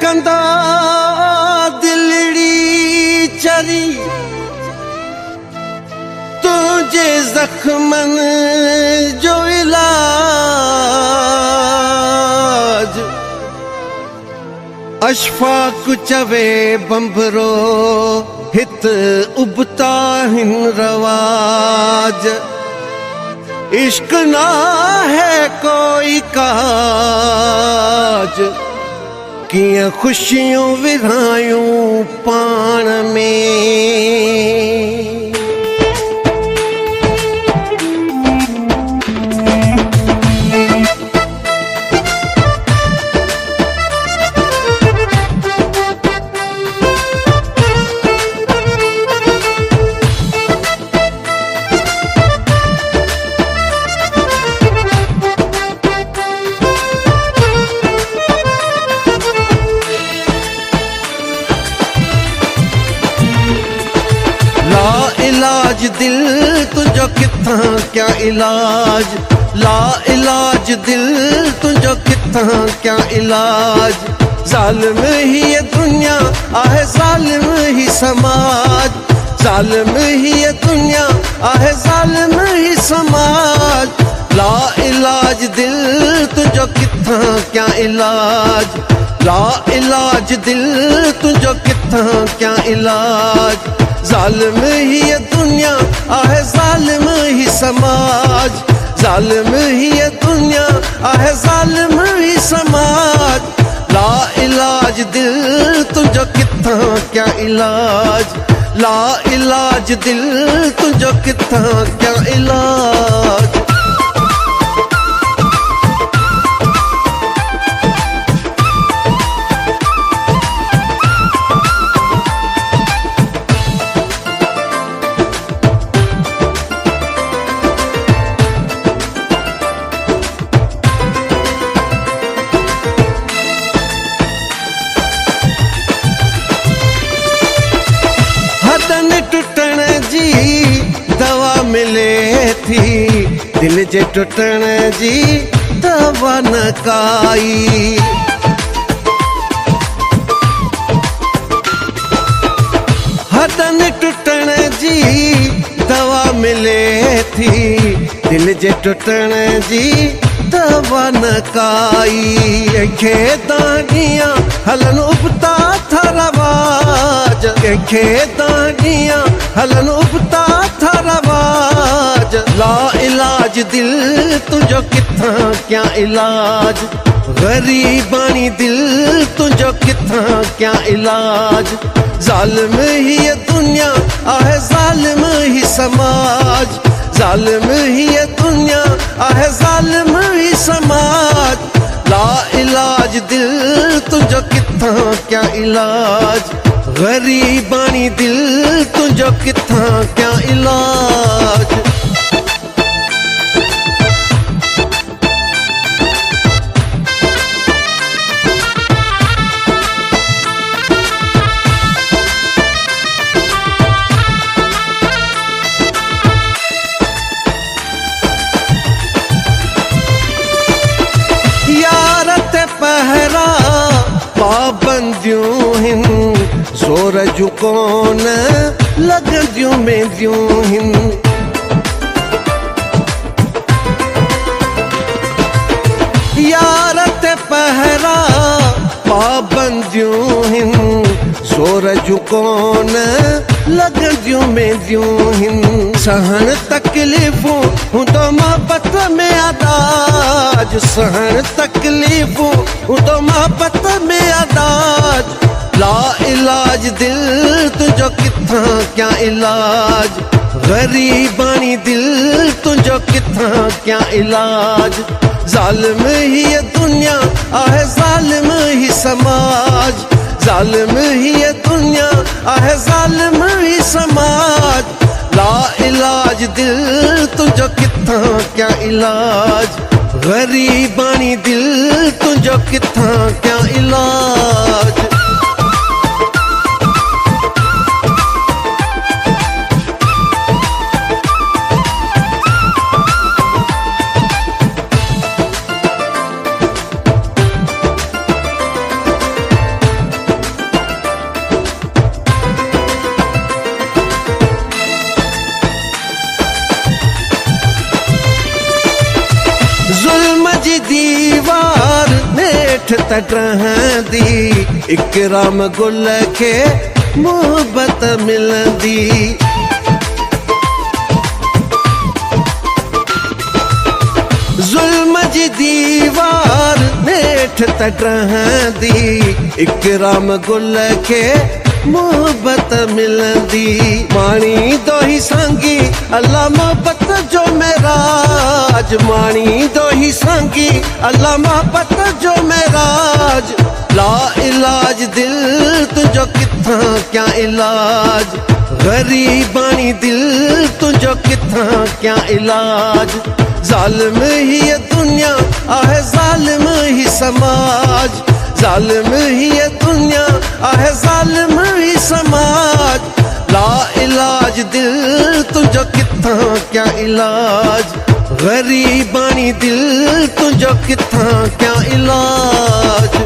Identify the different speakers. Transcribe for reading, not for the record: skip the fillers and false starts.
Speaker 1: कंदा दिलड़ी चरी तुझे जख्मन जो इलाज अशफाक चवे बंभरो हित उबता हिन रवाज इश्क ना है कोई काज किया खुशियों विरायूं पाण में इलाज दिल तुझो किथा क्या इलाज ला इलाज दिल तुझो किथा क्या इलाज जालिम ही ये दुनिया आहे जालिम ही समाज जालिम ही ये दुनिया आहे जालिम ही समाज ला इलाज दिल तुझो किथा क्या इलाज ला इलाज दिल तुझो किथा क्या इलाज जालिम ही ये दुनिया आहे जालिम ही समाज जालिम ही ये दुनिया आहे जालिम ही समाज ला इलाज दिल तुझो किथा क्या इलाज ला इलाज दिल तुझो किथा क्या इलाज टूटण जी दवा मिले थी दिल जे टूटण जी दवा न काई हडन टूटण जी दवा मिले थी दिल जे टूटण जी दवा न काई खे दागियां हलन उबता था रवाज खे दागियां हलन उबता था रवाज ला इलाज दिल तुझो किथा क्या इलाज गरीबानी दिल तुझो किथा क्या इलाज जालिम ही ये दुनिया आहे जालिम ही समाज जालिम ही ये दुनिया आहे जालिम ही समाज ला इलाज दिल तुझो किथा क्या इलाज गरीबानी दिल तुझो किथा क्या इलाज पहरा पाबंदियों हिन जोर जू कोन लगंदियों मेंदियों हिन यार ते पहरा पाबंदियों हिन जोर जू कोन लगंदियों मेंदियों हिन सहन तकलीफूं हुंदो मोहब्बत में आदाज सहन तकलीफूं हुंदो मोहब्बत में आदाज ला इलाज दिल तुझो किथा क्या इलाज गरीबानी दिल तुझो किथा क्या इलाज जालिम ही ये दुनिया आहे जालिम ही समाज जालिम ही ये दुनिया आहे जालिम ही समाज ला इलाज दिल तुझो किथा क्या इलाज गरीबानी दिल तुझो किथा क्या इलाज नेठ तट रहंदी इकराम गुल के मोहब्बत मिलंदी। जुल्म जी दीवार नेठ तट रहंदी इकराम गुल के मोहब्बत मिलंदी। माणी दो ही सांगी अल्लाह मोहब्बत जो मेराज, माणी दो ही सांगी अल्लाह मोहब्बत जो मेराज। ला इलाज दिल तुझो किथां क्या इलाज, गरीबानी दिल तुझो किथां क्या इलाज। जालिम ही ये दुनिया आहे जालिम ही समाज, जालिम ही ये दुनिया आहे जालिम ही समाज। ला इलाज दिल तुझो किथां क्या इलाज, गरीबानी दिल तुझो किथां क्या इलाज।